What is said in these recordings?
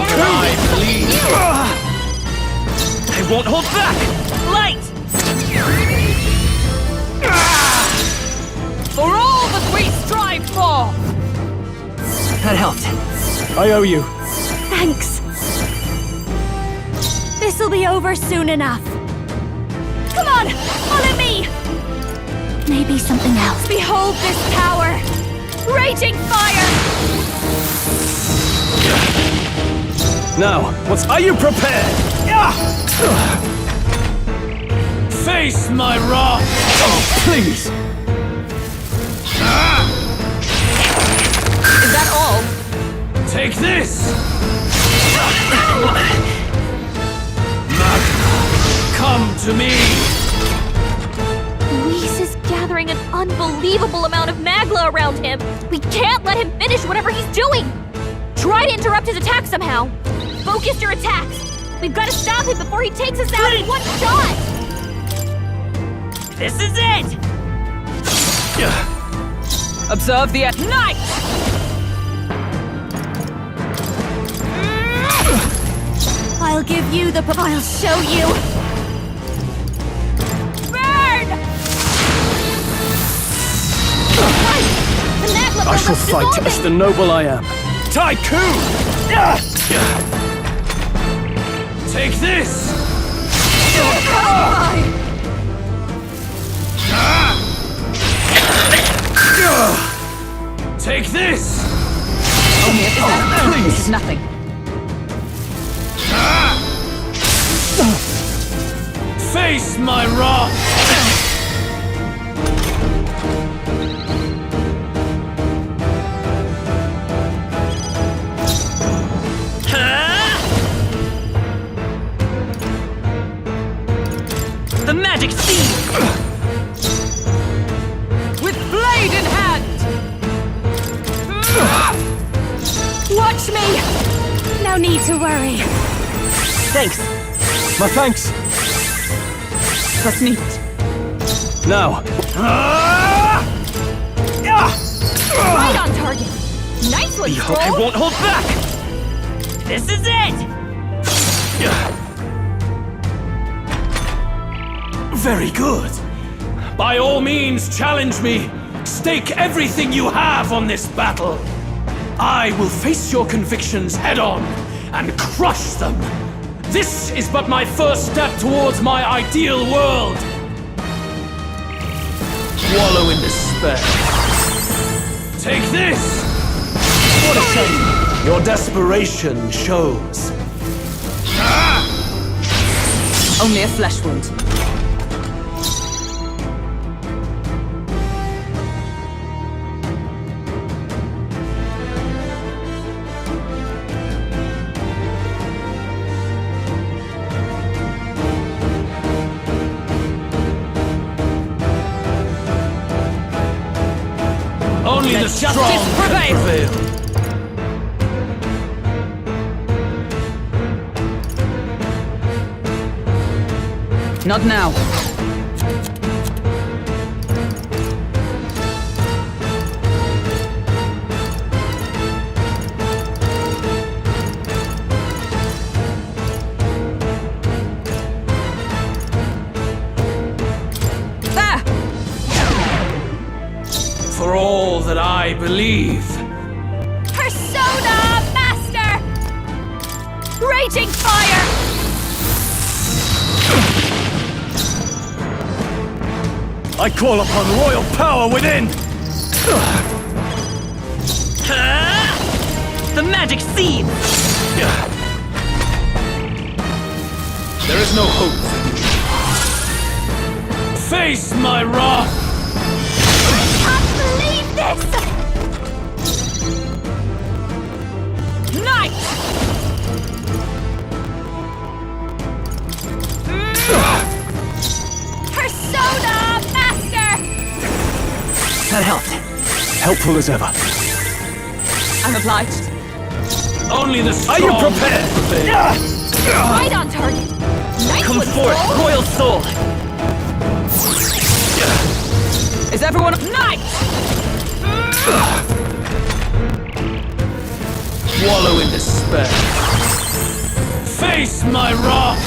I believe. I won't hold back! Light! For all that we strive for! That helped. I owe you. Thanks. This'll be over soon enough. Come on, follow me! Maybe something else. Behold this power! Raging fire! Now, are you prepared? Face my wrath! Oh, please! Is that all? Take this! Magna, come to me! Luis is gathering an unbelievable amount of Magla around him. We can't let him finish whatever he's doing. Try to interrupt his attack somehow. Focus your attacks. We've got to stop him before he takes us out in one shot. This is it! Observe the night! I'll give you the I'll show you! Burn! The Magma I shall is fight as the noble I am. Tycoon! Take this! Take this! This is nothing. Face my wrath! The magic seed! With blade in hand! Watch me! No need to worry. Thanks! My thanks! That's neat. Now! right on target. Nice one, I Troll. won't hold back! This is it! Very good. By all means, challenge me. Stake everything you have on this battle. I will face your convictions head on and crush them. This is but my first step towards my ideal world. Wallow in despair. Take this! What a shame. Your desperation shows. Only a flesh wound. Only the Let strong justice can prevail. prevail. Not now. There! For all that I believe. Persona Master! Raging fire! I call upon royal power within! The magic seed! There is no hope for you. Face my wrath! Can't believe this! Night! Persona Master! That helped. Helpful as ever. I'm obliged. Only the strong. Are you prepared? Right on target. Nice Come one, forth, Troll. royal soul! Is everyone night? Wallow in despair. Face my wrath!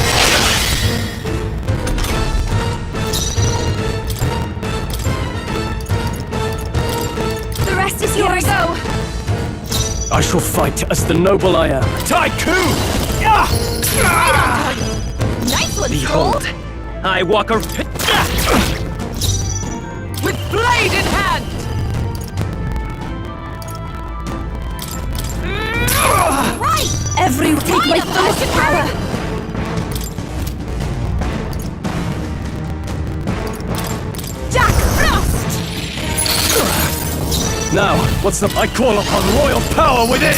The rest is yours. Here we go. I shall fight as the noble I am. Tycoon! Nice one, Behold, I walk a... With blade in hand. Right! Every take my fullest power. Jack Frost! Now, what's the... I call upon royal power within!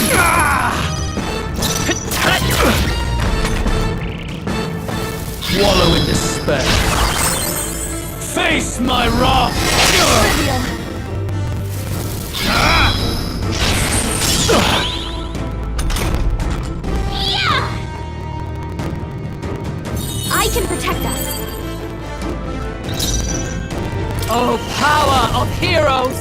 Wallow in despair. Face my wrath! Yeah! I can protect us. Oh, power of heroes.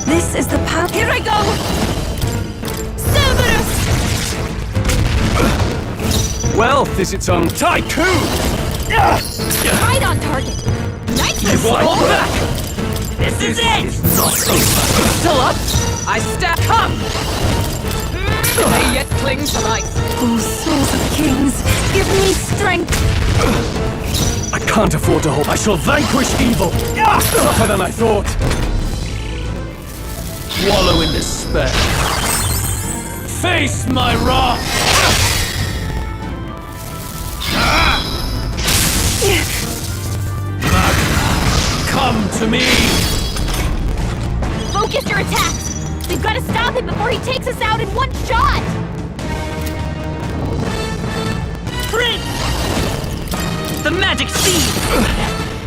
This is the power. Here I go. Cerberus! Wealth is its own tycoon! Right on target. Nice one, Hold Skull! back! This is not over! Still up. I stand. Come. They yet cling to life. Oh, souls of kings, give me strength. I can't afford to hold. I shall vanquish evil! Tougher than I thought! Wallow in despair. Face my wrath! Come to me! Focus your attacks! We've got to stop him before he takes us out in one shot! Prince! The magic seed!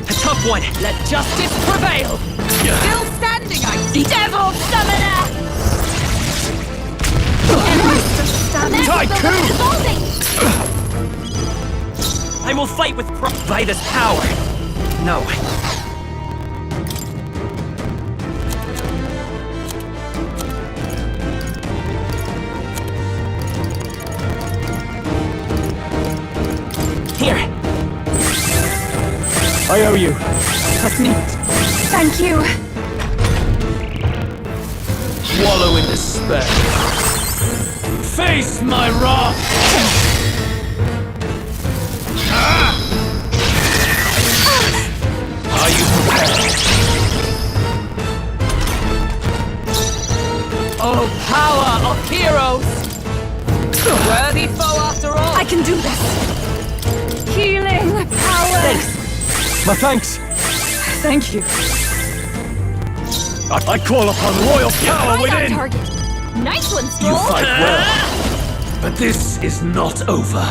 A tough one. Let justice prevail. Still standing, I see. Devil Summoner! Tycoon! Dissolving! I will fight with by this power. No. Here. I owe you. Trust me. Thank you. Wallow in despair. Face my wrath! Are you prepared? Oh, power of heroes! Worthy foe after all. I can do this. Healing power. Thanks. My thanks. Thank you. I call upon royal power Right on within! target! Nice one, You Skull! fight well, but this is not over.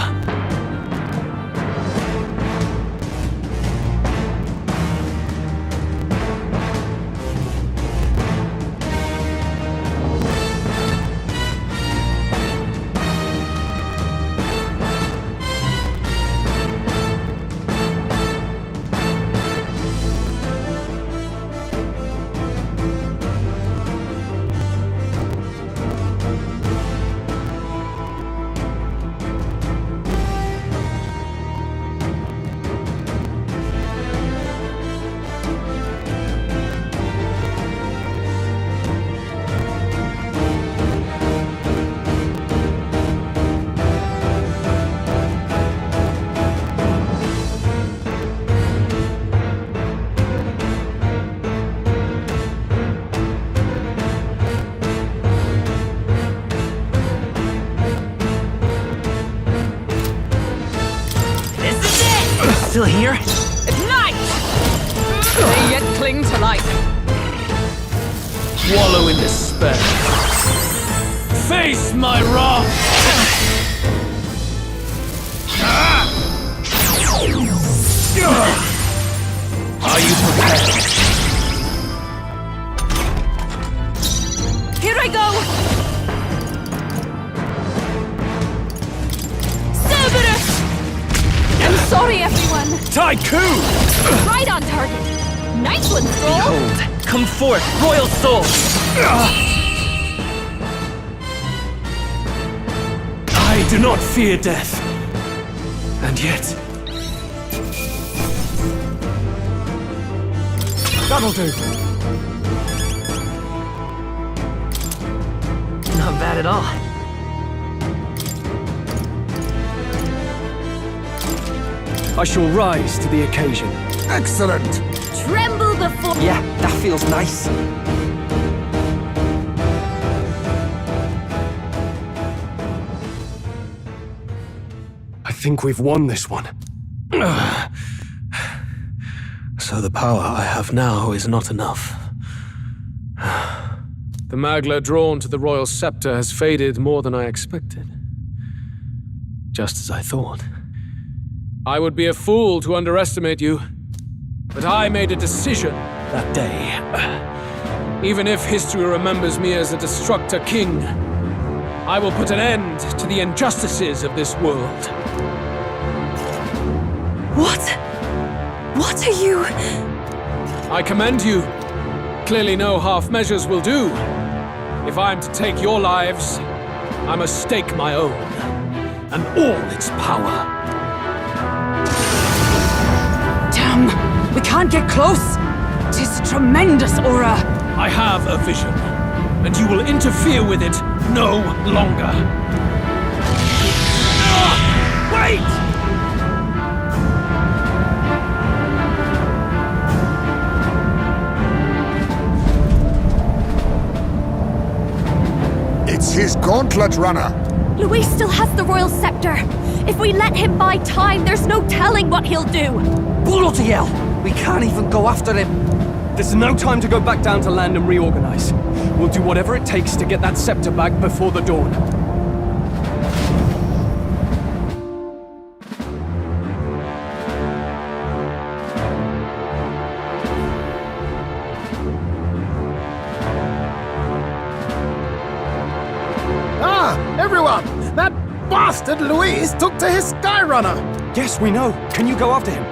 Still here? Ignite! They yet cling to life. Wallow in despair. Face my wrath! Are you prepared? Here I go. Cerberus! I'm sorry, everyone. Tycoon! Right on target! Nice one, Skull! Behold, come forth, royal soul! I do not fear death. And yet... That'll do. Not bad at all. I shall rise to the occasion. Excellent! Tremble before... Yeah, that feels nice. I think we've won this one. So the power I have now is not enough. The Magla drawn to the royal scepter has faded more than I expected. Just as I thought. I would be a fool to underestimate you, but I made a decision That day, Even if history remembers me as a destructor king, I will put an end to the injustices of this world. What? What are you? I commend you. Clearly no half measures will do. If I'm to take your lives, I must stake my own, and all its power. Damn, we can't get close. 'Tis a tremendous aura. I have a vision, and you will interfere with it no longer. Wait! It's his gauntlet runner. Luis still has the royal scepter. If we let him buy time, there's no telling what he'll do. Bloody hell! We can't even go after him. This is no time to go back down to land and reorganize. We'll do whatever it takes to get that scepter back before the dawn. Ah, everyone! That bastard Luis took to his Skyrunner! Yes, we know. Can you go after him?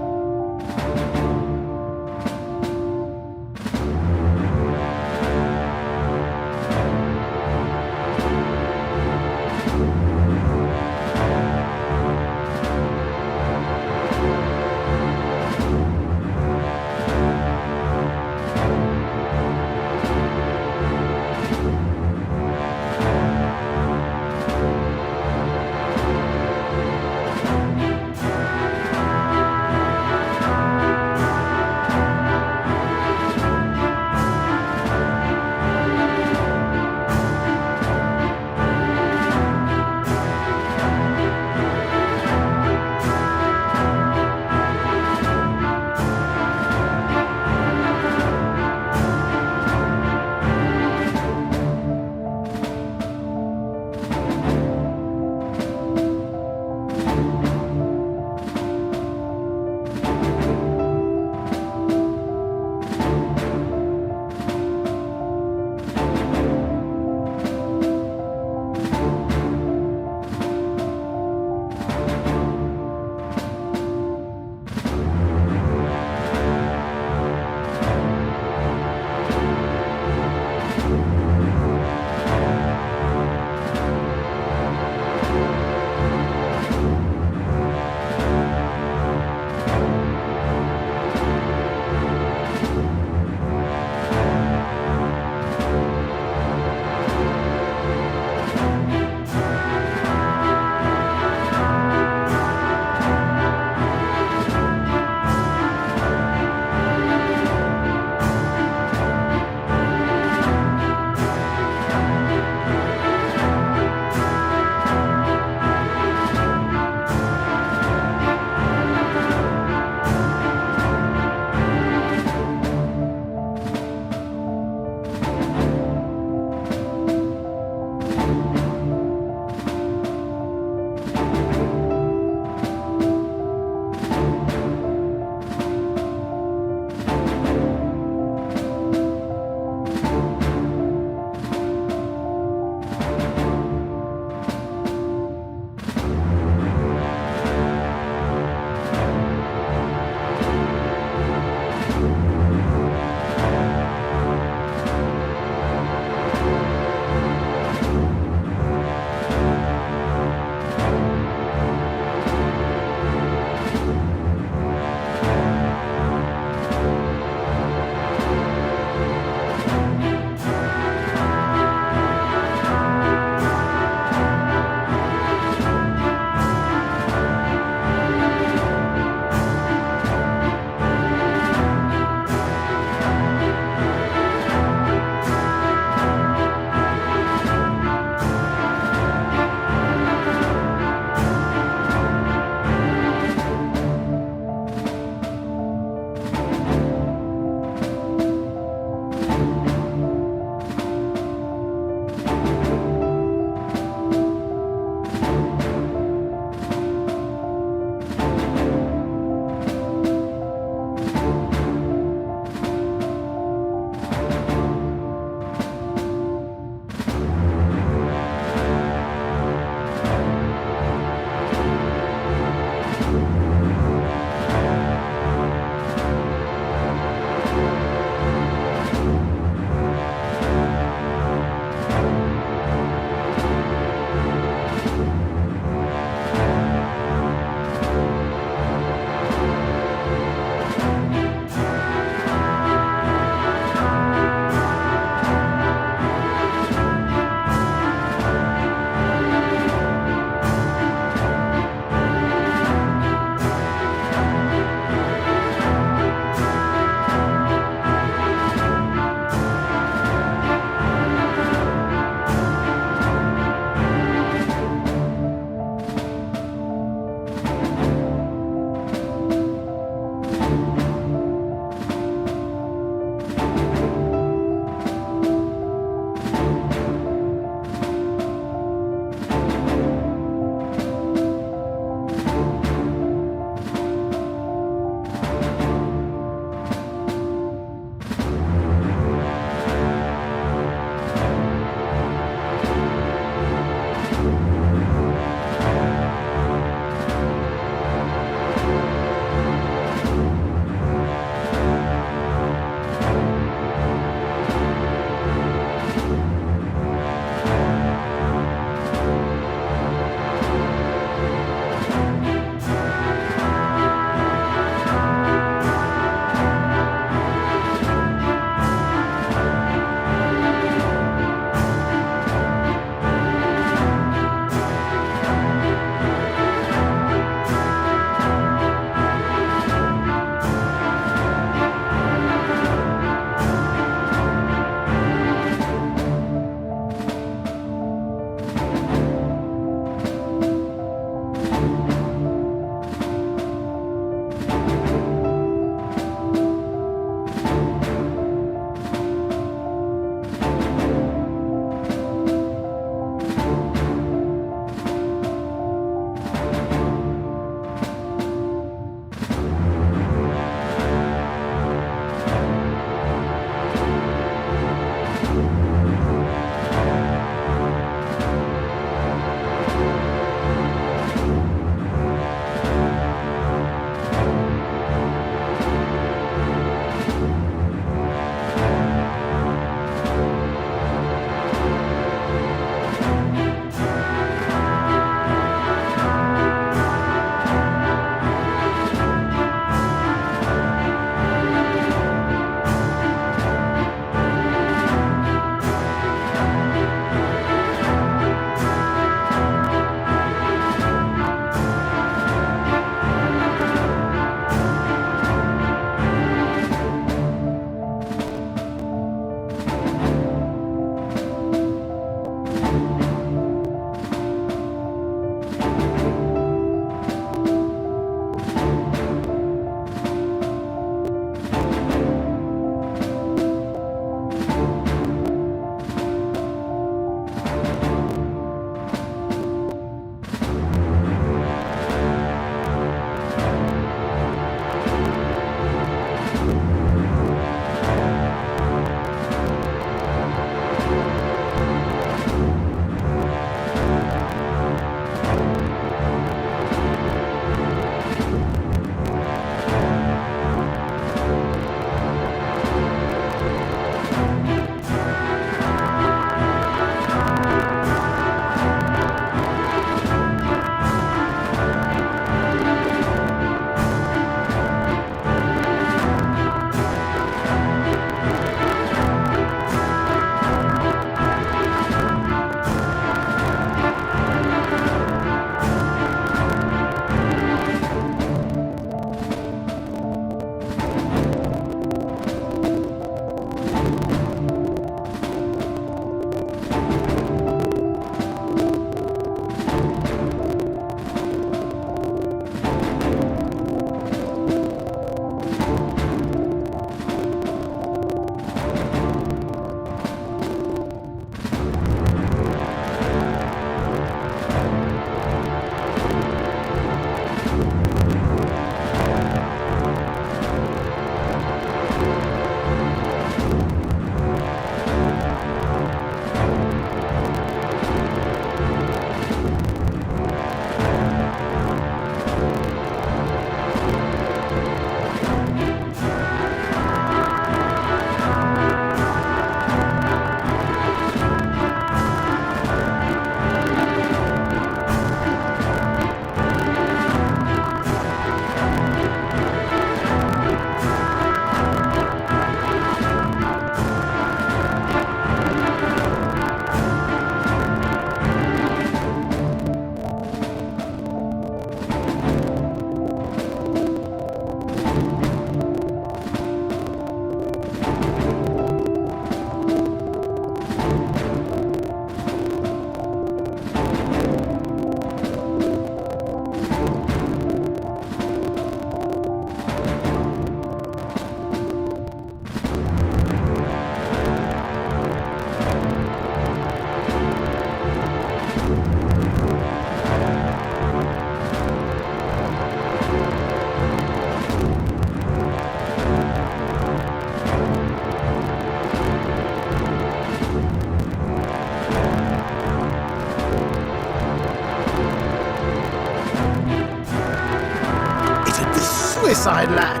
side, lad.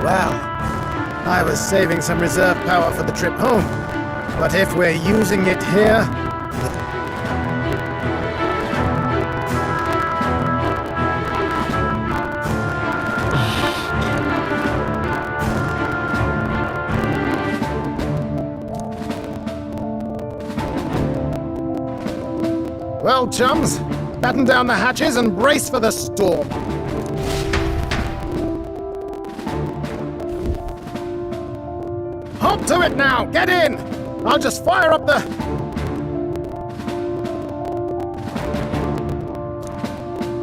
Well, I was saving some reserve power for the trip home. But if we're using it here... Well, chums, batten down the hatches and brace for the storm. Hop to it now! Get in! I'll just fire up the...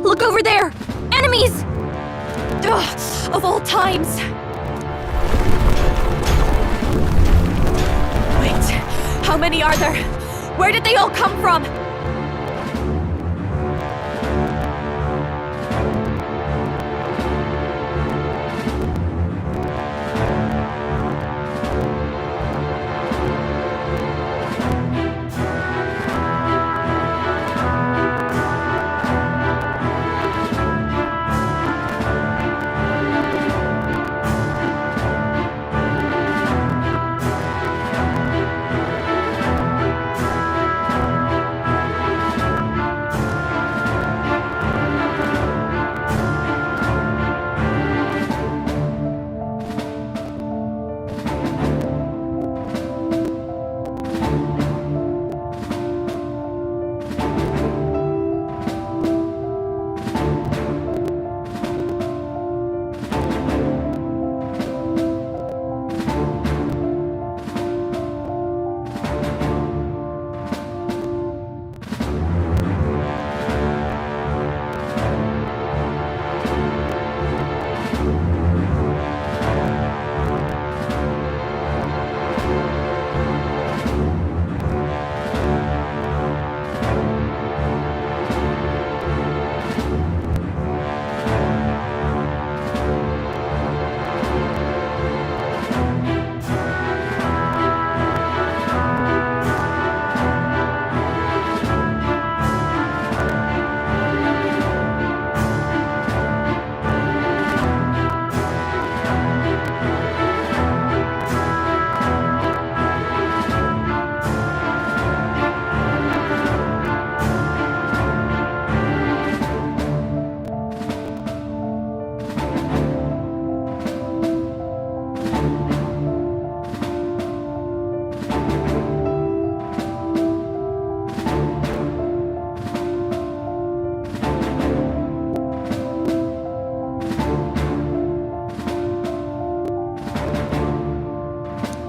Look over there! Enemies! Ugh, of all times! Wait, how many are there? Where did they all come from?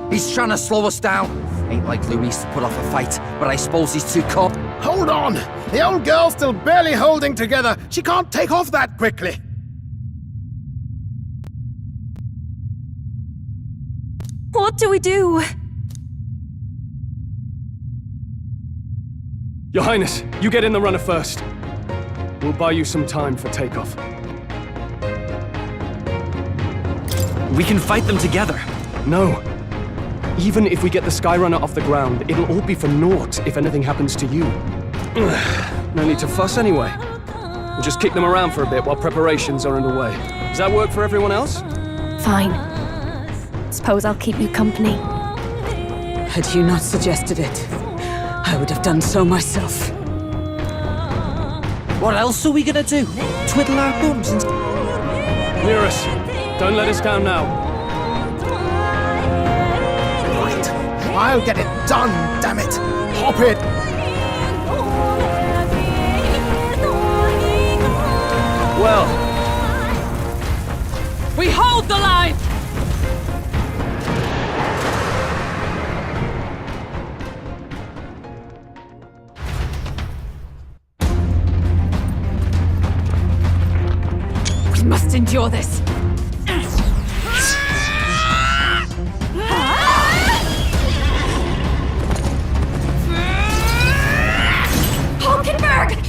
He's trying to slow us down. Ain't like Luis to put off a fight, but I suppose he's too caught. Hold on! The old girl's still barely holding together. She can't take off that quickly. What do we do? Your Highness, you get in the runner first. We'll buy you some time for takeoff. We can fight them together. No. Even if we get the Skyrunner off the ground, it'll all be for naught if anything happens to you. No need to fuss anyway. We'll just kick them around for a bit while preparations are underway. Does that work for everyone else? Fine. Suppose I'll keep you company. Had you not suggested it, I would have done so myself. What else are we gonna do? Twiddle our thumbs and... Near us. Don't let us down now. Right. I'll get it done, damn it! Hop it! Well, We hold the line! We must endure this. Hulkenberg!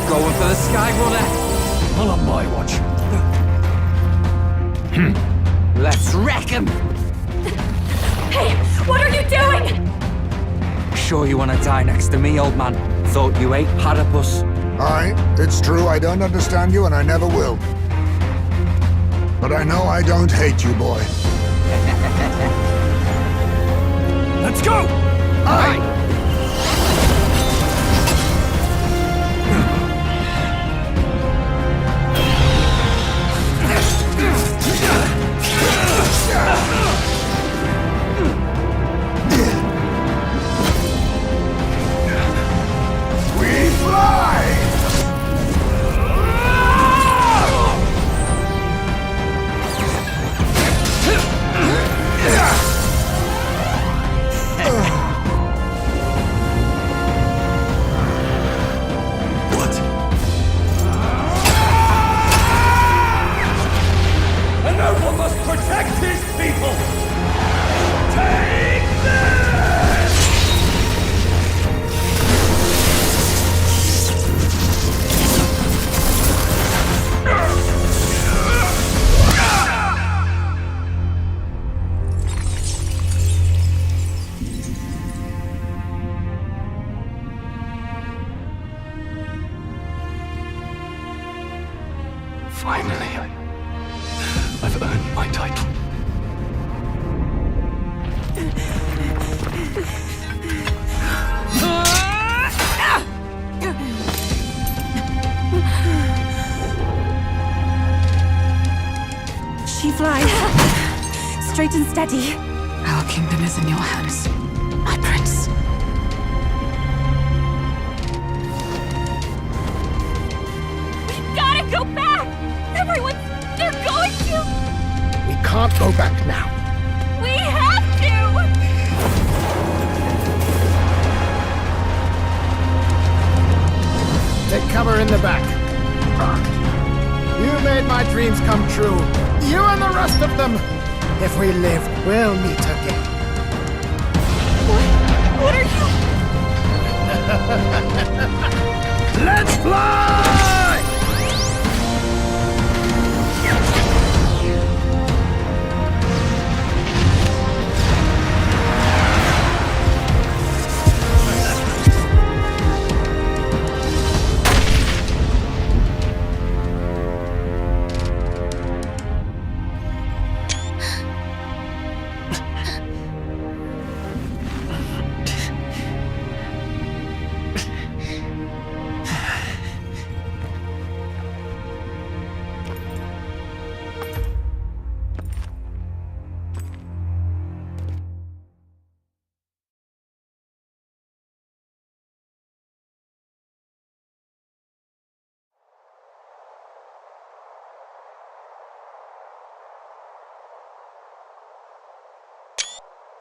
Going for the sky runner. Not on my watch. Let's wreck him. Hey, what are you doing? Sure you want to die next to me, old man? Thought you ate platypus. Aye, it's true I don't understand you and I never will. But I know I don't hate you, boy. Let's go! Aye! We fly! What? And no one must protect his people! Take this! Finally, I've earned my title. She flies. Straight and steady. Our kingdom is in your hands, my prince. We gotta go back! Everyone, they're going to! We can't go back now. We have to! Take cover in the back. You made my dreams come true. You and the rest of them. If we live, we'll meet again. What are you... Let's fly!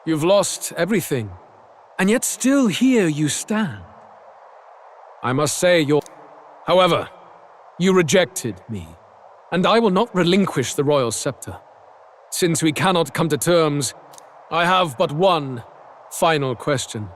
You've lost everything, and yet still here you stand. I must say However, you rejected me, and I will not relinquish the royal scepter. Since we cannot come to terms, I have but one final question.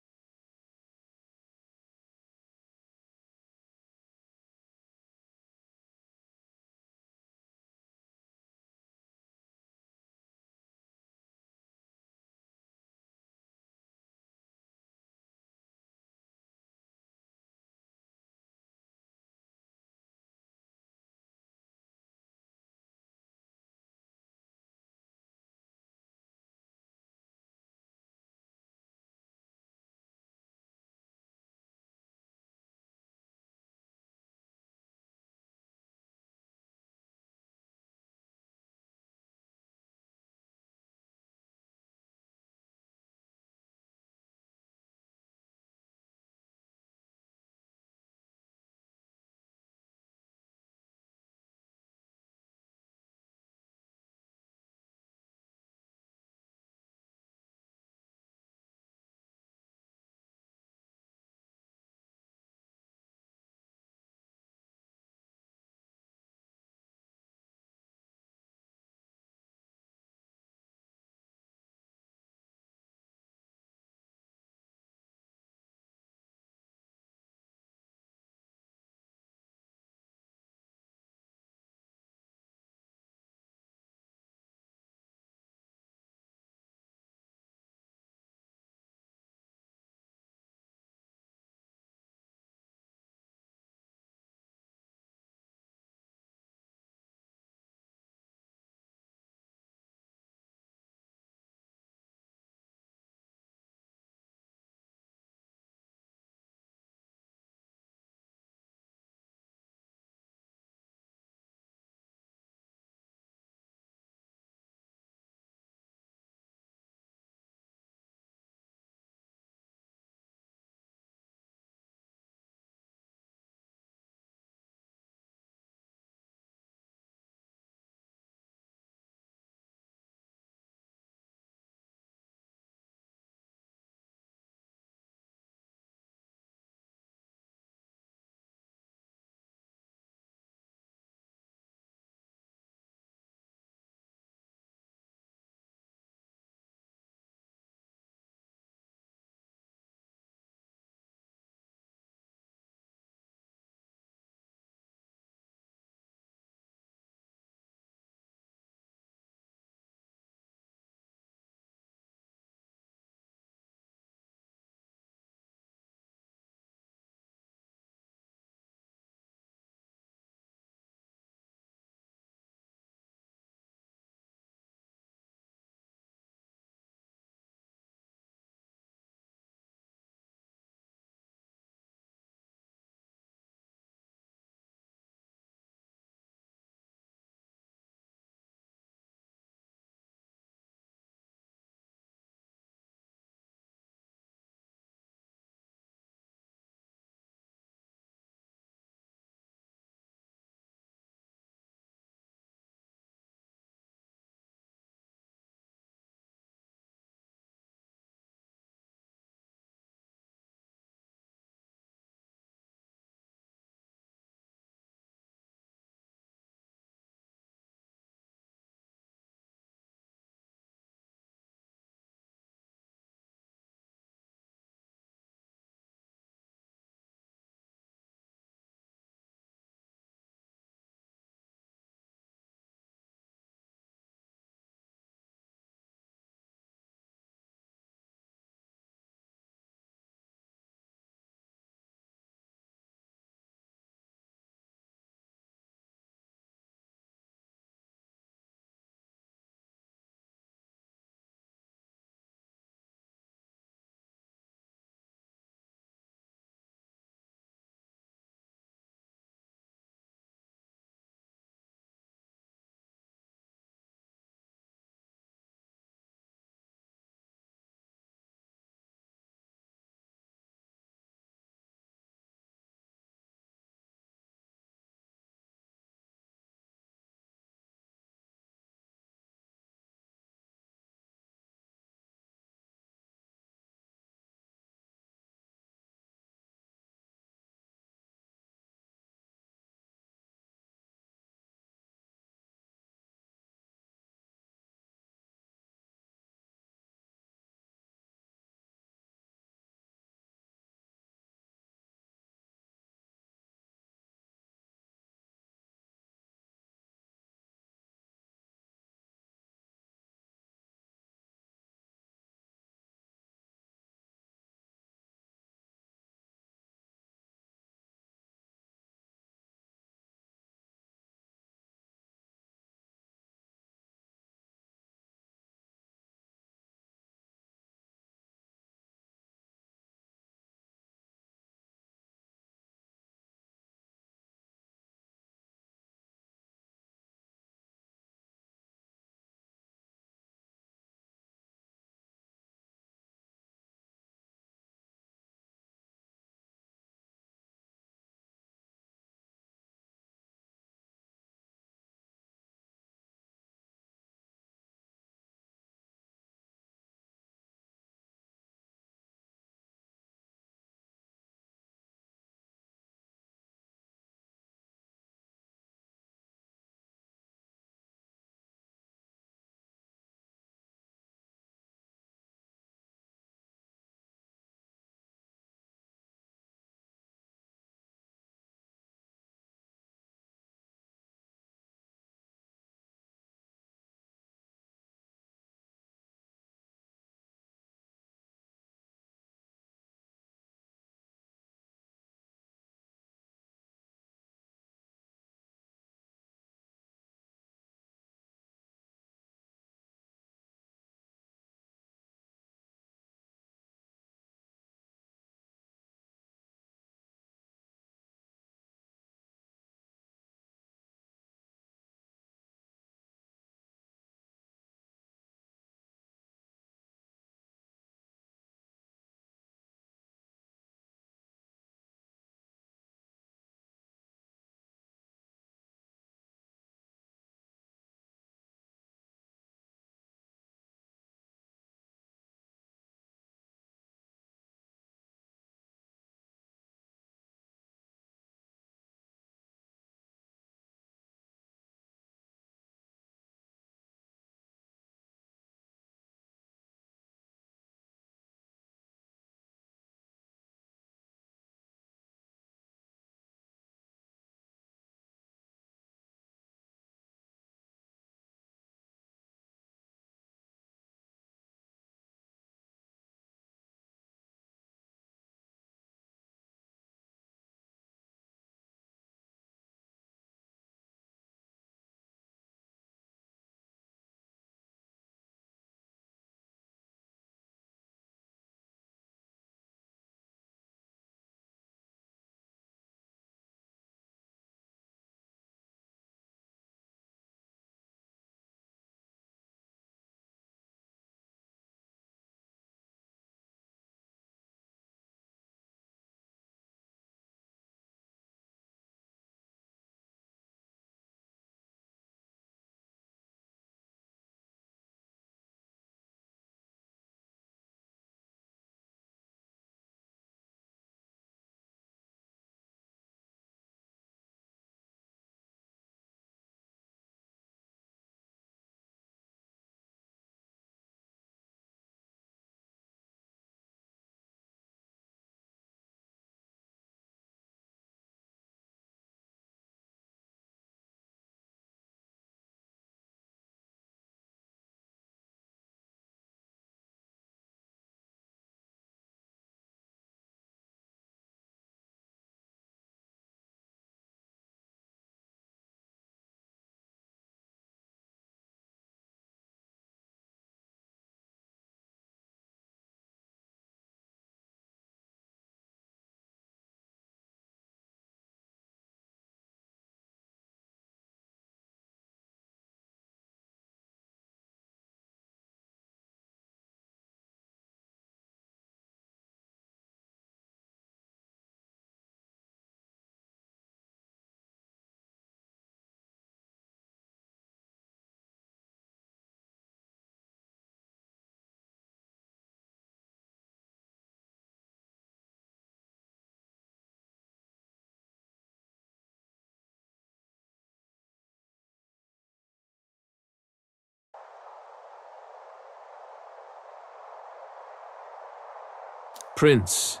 Prince,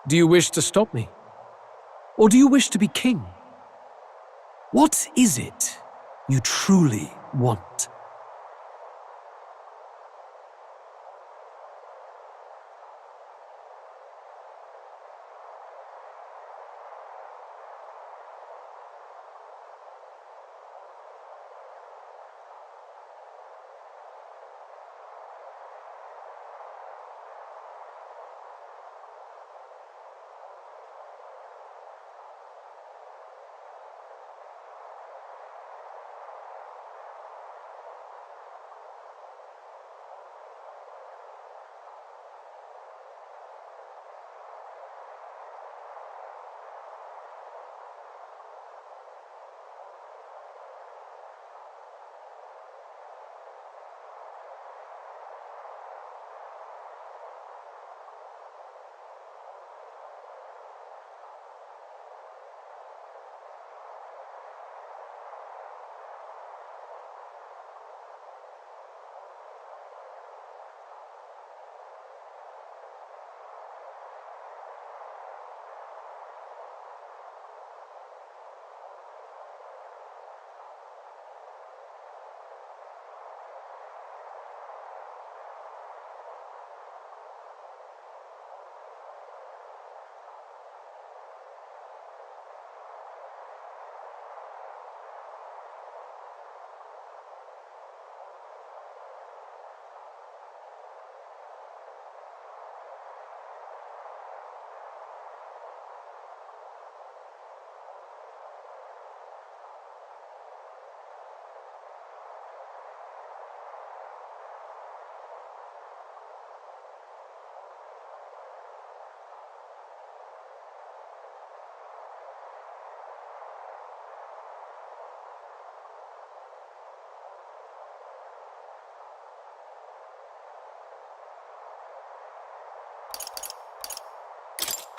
do you wish to stop me? Or do you wish to be king? What is it you truly want?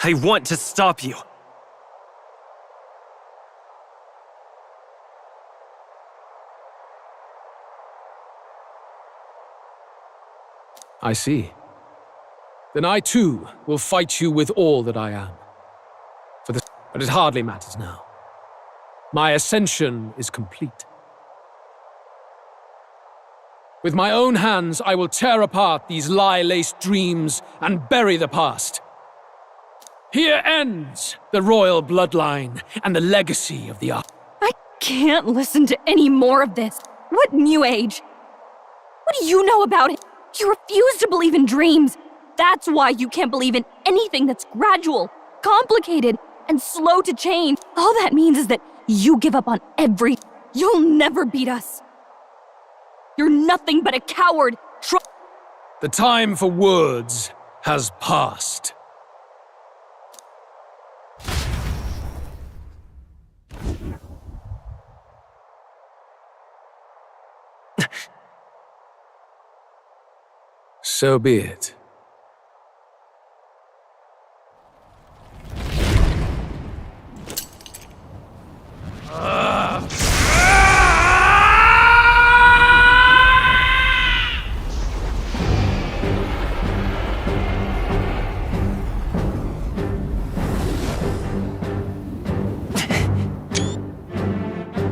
I want to stop you. I see. Then I too will fight you with all that I am. But it hardly matters now. My ascension is complete. With my own hands, I will tear apart these lie-laced dreams and bury the past. Here ends the royal bloodline and the legacy of the Ark. I can't listen to any more of this. What new age? What do you know about it? You refuse to believe in dreams. That's why you can't believe in anything that's gradual, complicated, and slow to change. All that means is that you give up on everything. You'll never beat us. You're nothing but a coward. The time for words has passed. So be it.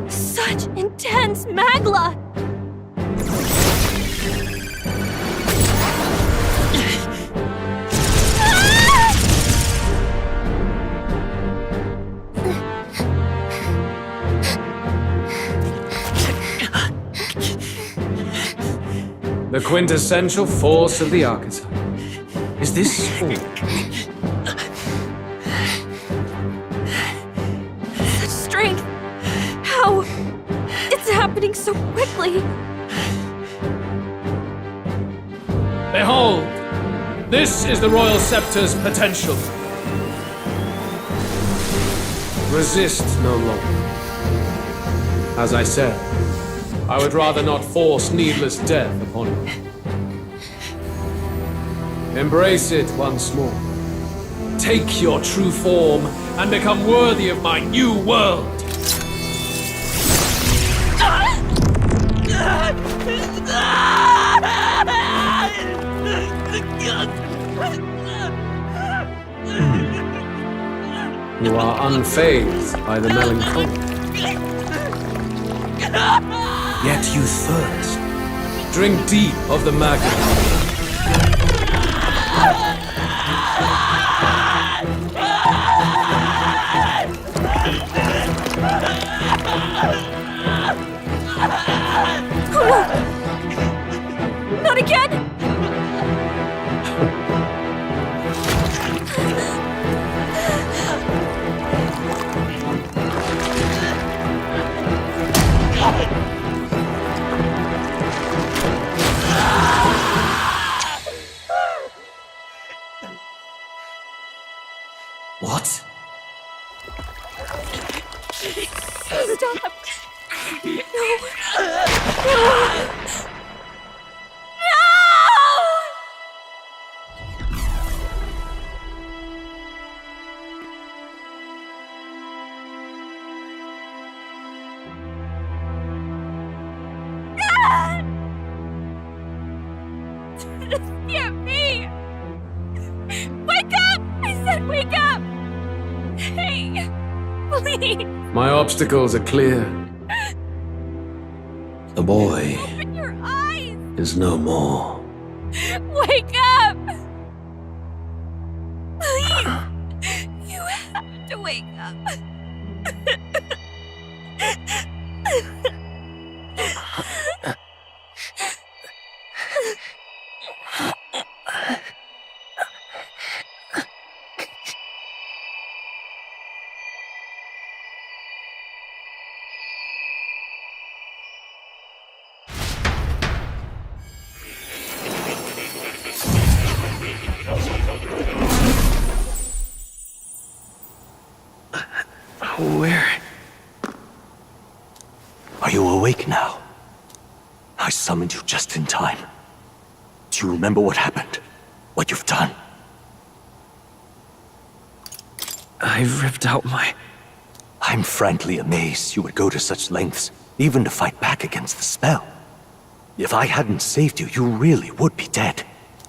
Such intense magla! The quintessential force of the archetype. Is this all? Such strength! How? It's happening so quickly! Behold! This is the Royal Scepter's potential. Resist no longer. As I said, I would rather not force needless death upon you. Embrace it once more. Take your true form and become worthy of my new world. You are unfazed by the melancholy. Yet you thirst. Drink deep of the magma. Not again! What? Stop! Hear me! Wake up! I said wake up! Hey, please! My obstacles are clear. The boy Open your eyes! is no more. Wake up! Please! You have to wake up. Where? Are you awake now? I summoned you just in time. Do you remember what happened? What you've done? I ripped out my... I'm frankly amazed you would go to such lengths, even to fight back against the spell. If I hadn't saved you, you really would be dead.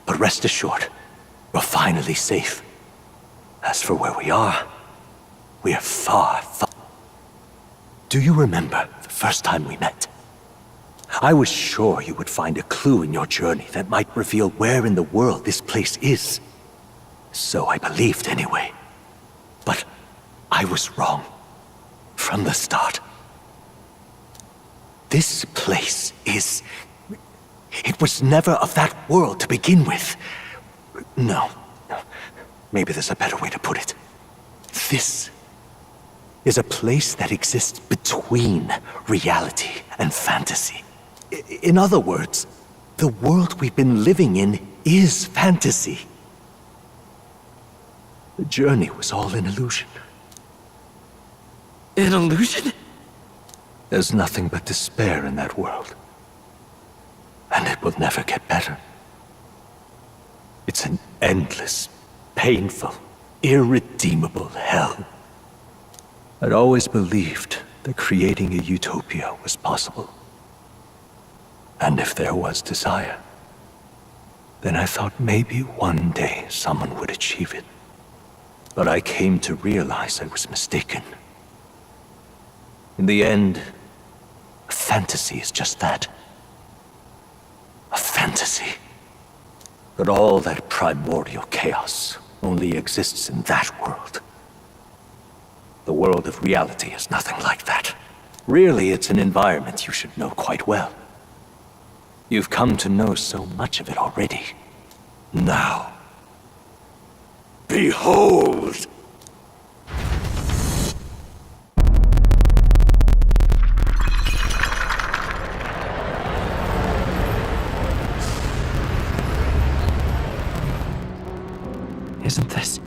But rest assured, we're finally safe. As for where we are far, far... Do you remember the first time we met? I was sure you would find a clue in your journey that might reveal where in the world this place is. So I believed anyway. But I was wrong. From the start. This place is... It was never of that world to begin with. No. Maybe there's a better way to put it. This is a place that exists between reality and fantasy. In other words, the world we've been living in is fantasy. The journey was all an illusion. An illusion? There's nothing but despair in that world. And it will never get better. It's an endless, painful, irredeemable hell. I'd always believed that creating a utopia was possible. And if there was desire, then I thought maybe one day someone would achieve it. But I came to realize I was mistaken. In the end, a fantasy is just that. A fantasy. But all that primordial chaos only exists in that world. The world of reality is nothing like that. Really, it's an environment you should know quite well. You've come to know so much of it already. Now, behold! Isn't this?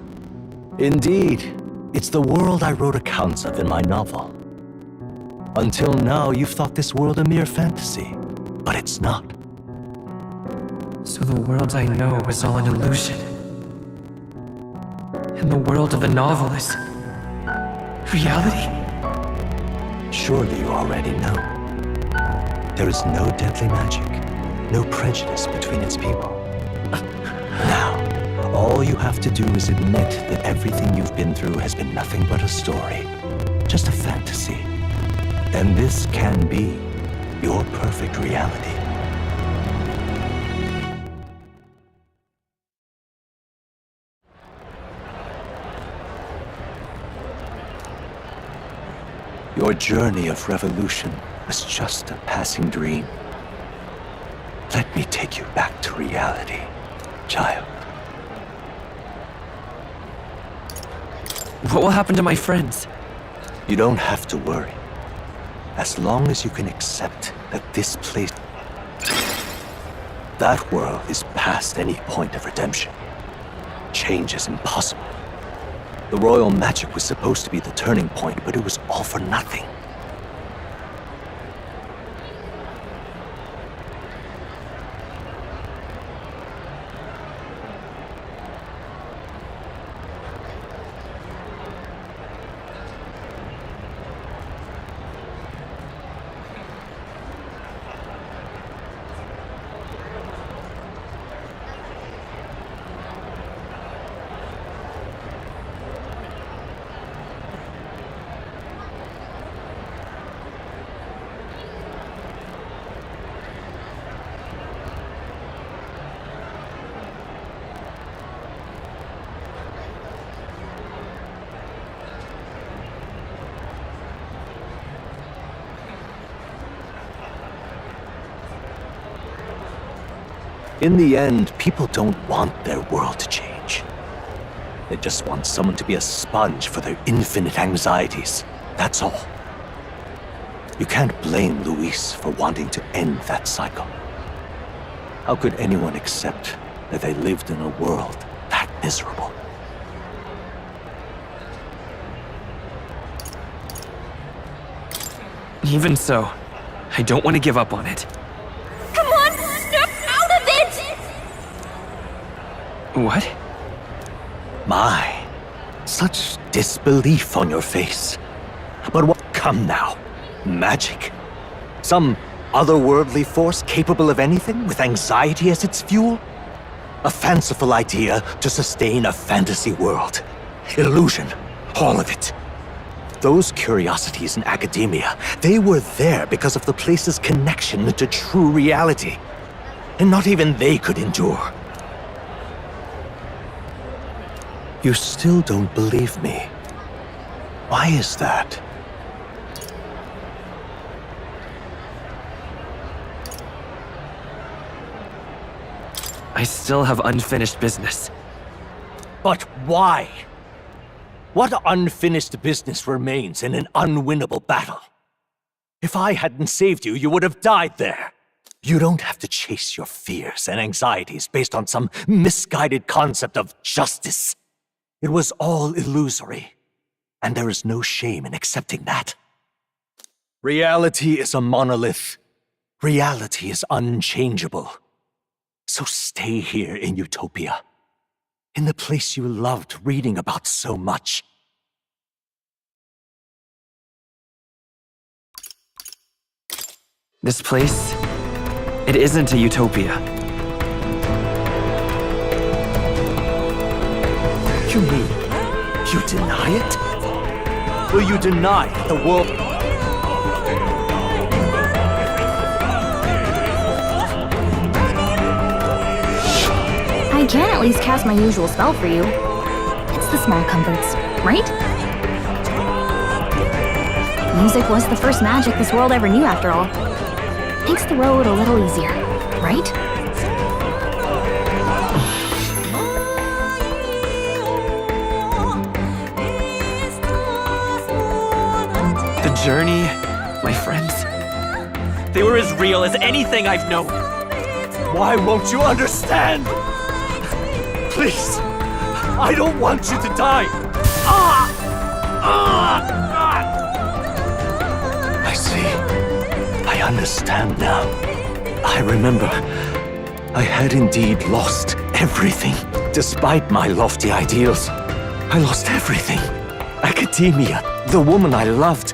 Indeed. It's the world I wrote accounts of in my novel. Until now, you've thought this world a mere fantasy, but it's not. So the world I know is all an illusion. And the world of the novel is... reality? Surely you already know. There is no deadly magic, no prejudice between its people. Now, All you have to do is admit that everything you've been through has been nothing but a story, just a fantasy. And this can be your perfect reality. Your journey of revolution was just a passing dream. Let me take you back to reality, child. What will happen to my friends? You don't have to worry. As long as you can accept that this place, that world is past any point of redemption. Change is impossible. The royal magic was supposed to be the turning point, but it was all for nothing. In the end, people don't want their world to change. They just want someone to be a sponge for their infinite anxieties. That's all. You can't blame Luis for wanting to end that cycle. How could anyone accept that they lived in a world that miserable? Even so, I don't want to give up on it. Come on, snap out of it! What? My, such disbelief on your face. But what? Come now. Magic? Some otherworldly force capable of anything with anxiety as its fuel? A fanciful idea to sustain a fantasy world. Illusion. All of it. Those curiosities in academia, they were there because of the place's connection to true reality. And not even they could endure. You still don't believe me. Why is that? I still have unfinished business. But why? What unfinished business remains in an unwinnable battle? If I hadn't saved you, you would have died there. You don't have to chase your fears and anxieties based on some misguided concept of justice. It was all illusory, and there is no shame in accepting that. Reality is a monolith. Reality is unchangeable. So stay here in Utopia, in the place you loved reading about so much. This place, it isn't a utopia. You mean, you deny it? Will you deny that the world... I can at least cast my usual spell for you. It's the small comforts, right? Music was the first magic this world ever knew, after all. Makes the road a little easier, right? The journey, my friends, they were as real as anything I've known. Why won't you understand? Please, I don't want you to die. I see. I understand now. I remember. I had indeed lost everything. Despite my lofty ideals, I lost everything. Academia, the woman I loved,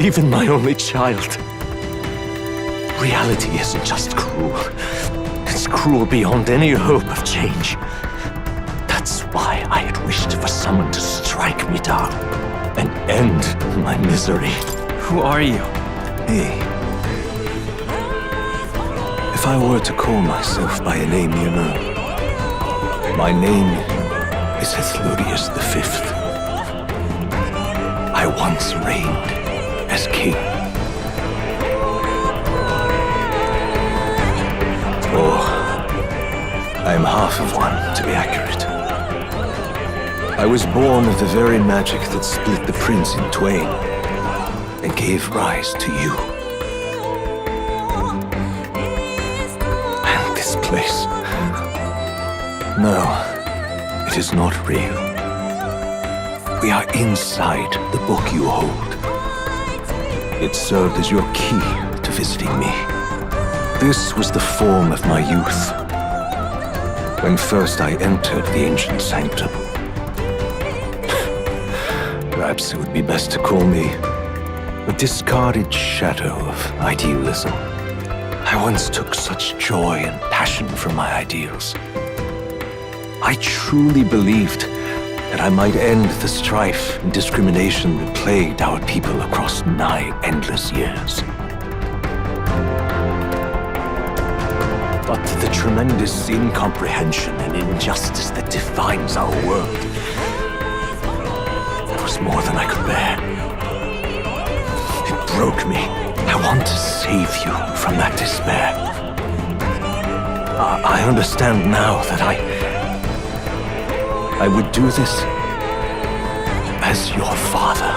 even my only child. Reality isn't just cruel. It's cruel beyond any hope of change. summoned to strike me down and end my misery. Who are you? Hey. If I were to call myself by a name you know, my name is Hethlodius V. I once reigned as king. Or I am half of one, to be accurate. I was born of the very magic that split the prince in twain and gave rise to you. And this place. No, it is not real. We are inside the book you hold. It served as your key to visiting me. This was the form of my youth, when first I entered the ancient sanctum. Perhaps it would be best to call me a discarded shadow of idealism. I once took such joy and passion from my ideals. I truly believed that I might end the strife and discrimination that plagued our people across nigh endless years. But the tremendous incomprehension and injustice that defines our world was more than I could bear. It broke me. I want to save you from that despair. I understand now that I would do this as your father.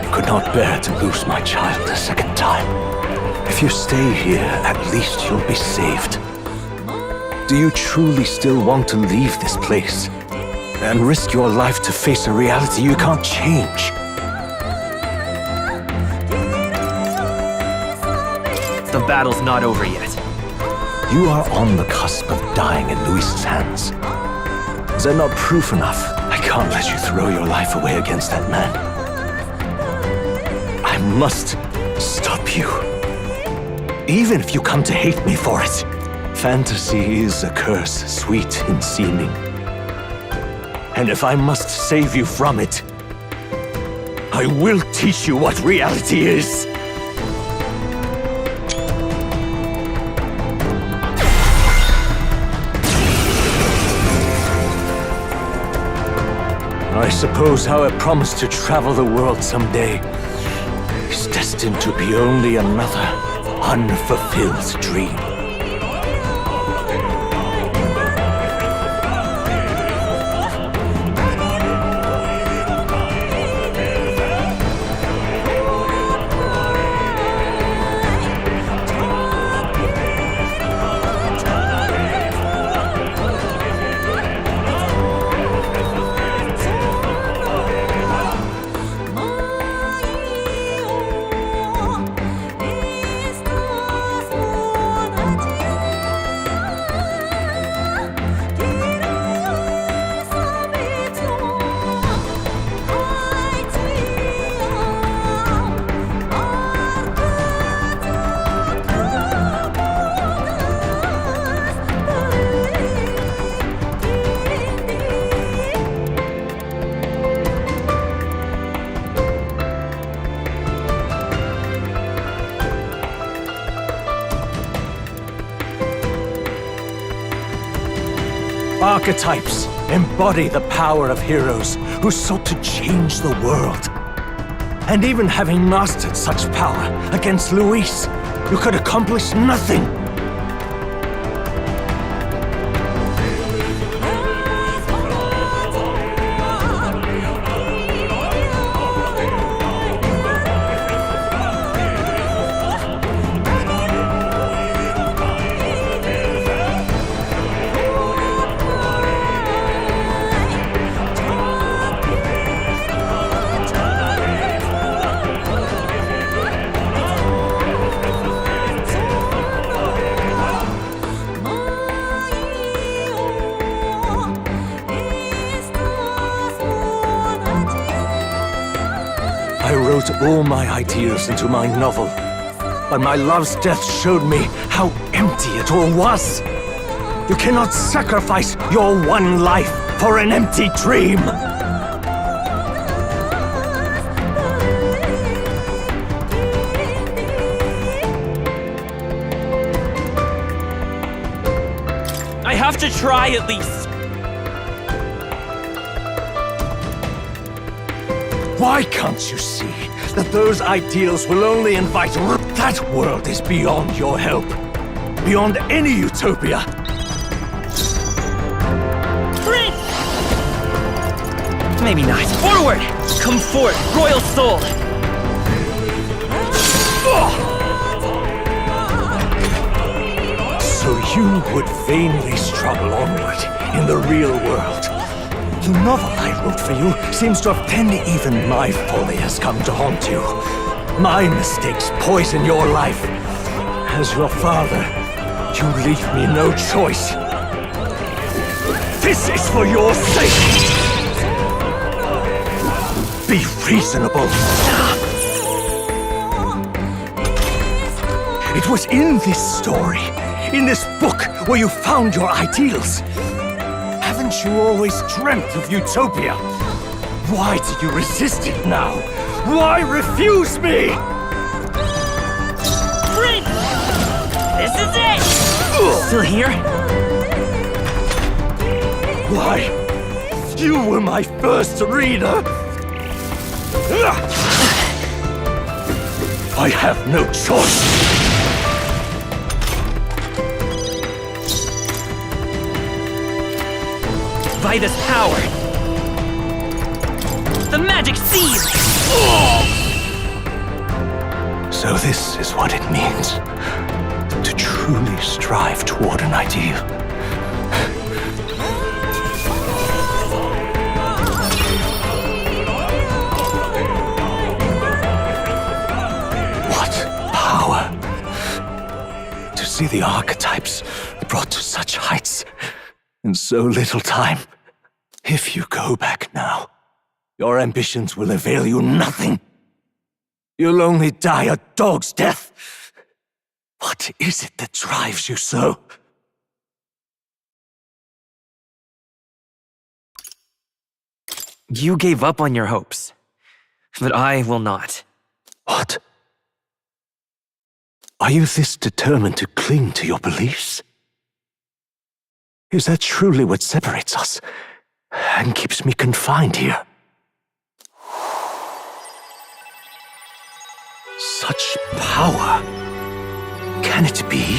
I could not bear to lose my child a second time. If you stay here, at least you'll be saved. Do you truly still want to leave this place and risk your life to face a reality you can't change? The battle's not over yet. You are on the cusp of dying in Luis's hands. Is that not proof enough? I can't let you throw your life away against that man. I must stop you. Even if you come to hate me for it. Fantasy is a curse, sweet in seeming. And if I must save you from it, I will teach you what reality is. I suppose how I promised to travel the world someday is destined to be only another unfulfilled dream. Archetypes embody the power of heroes who sought to change the world. And even having mastered such power against Luis, you could accomplish nothing. I wrote all my ideas into my novel, but my love's death showed me how empty it all was. You cannot sacrifice your one life for an empty dream. I have to try at least. Why can't you see that those ideals will only invite that world is beyond your help, beyond any utopia? Prince! Maybe not. Forward! Come forth, royal soul! So you would vainly struggle onward in the real world. The novel I wrote for you seems to have then even my folly has come to haunt you. My mistakes poison your life. As your father, you leave me no choice. This is for your sake. Be reasonable. It was in this story, in this book, where you found your ideals. Haven't you always dreamt of utopia? Why do you resist it now? Why refuse me? Prince! This is it! Still here? Why? You were my first reader. I have no choice. By this power. The magic seed! So this is what it means to truly strive toward an ideal. What power to see the archetypes brought to such heights in so little time. If you go back now, your ambitions will avail you nothing. You'll only die a dog's death. What is it that drives you so? You gave up on your hopes, but I will not. What? Are you this determined to cling to your beliefs? Is that truly what separates us and keeps me confined here? Such power. Can it be?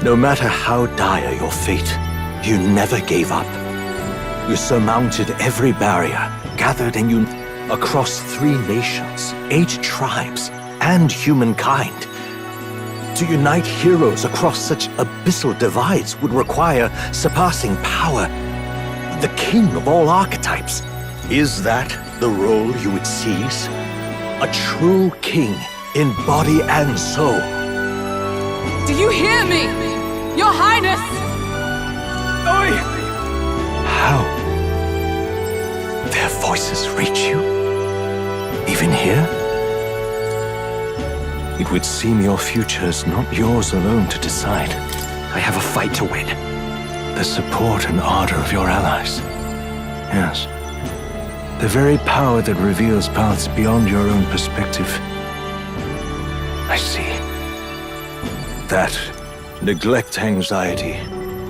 No matter how dire your fate, you never gave up. You surmounted every barrier, gathered and across 3 nations, 8 tribes, and humankind. To unite heroes across such abyssal divides would require surpassing power. The king of all archetypes. Is that the role you would seize? A true king in body and soul. Do you hear me? Your Highness! Oi! How? Their voices reach you? Even here? It would seem your future is not yours alone to decide. I have a fight to win. The support and ardor of your allies. Yes. The very power that reveals paths beyond your own perspective. I see. That neglect anxiety,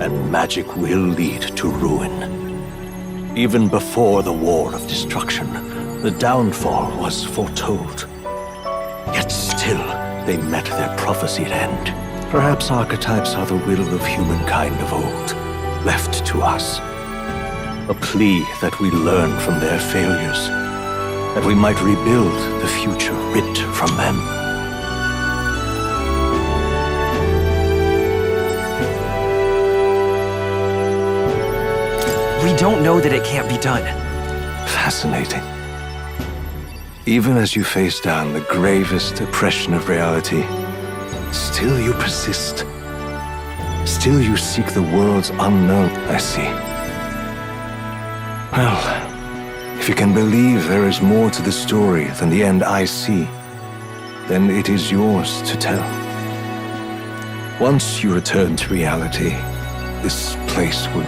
and magic will lead to ruin. Even before the war of destruction, the downfall was foretold. Yet still, they met their prophesied end. Perhaps archetypes are the will of humankind of old, left to us. A plea that we learn from their failures, that we might rebuild the future writ from them. We don't know that it can't be done. Fascinating. Even as you face down the gravest oppression of reality, still you persist. Still you seek the world's unknown, I see. Well, if you can believe there is more to the story than the end I see, then it is yours to tell. Once you return to reality, this place will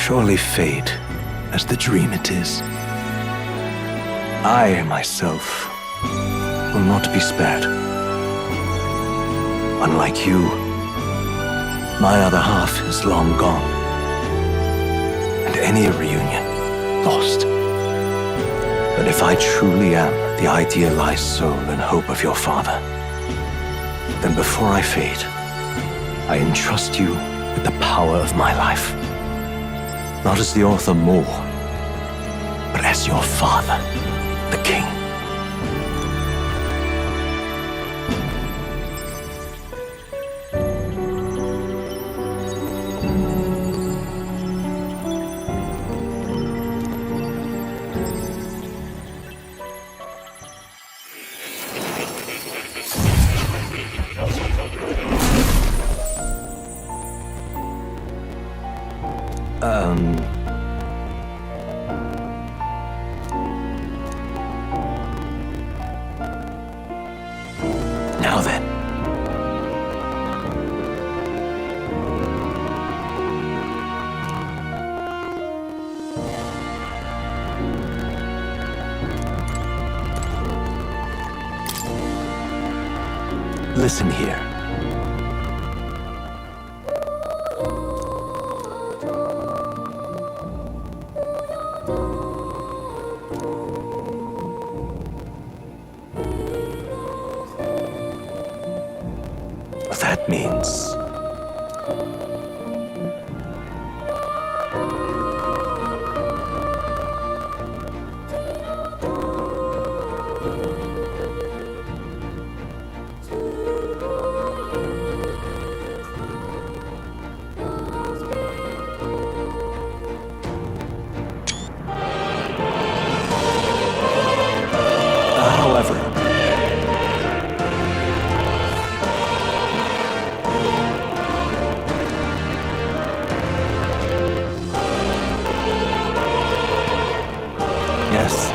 surely fade as the dream it is. I myself will not be spared. Unlike you, my other half is long gone, and any reunion lost. But if I truly am the idealized soul and hope of your father, then before I fade, I entrust you with the power of my life. Not as the author Moore, but as your father, the king. Now then. Listen here. That means... However... Yes.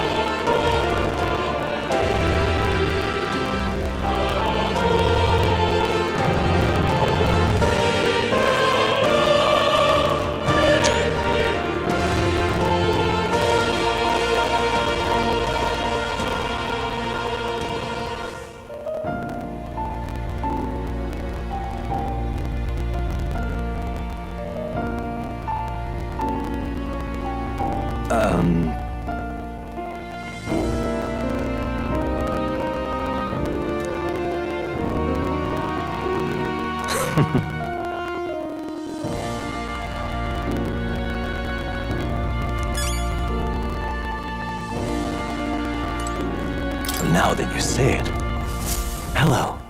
Now that you say it. Hello.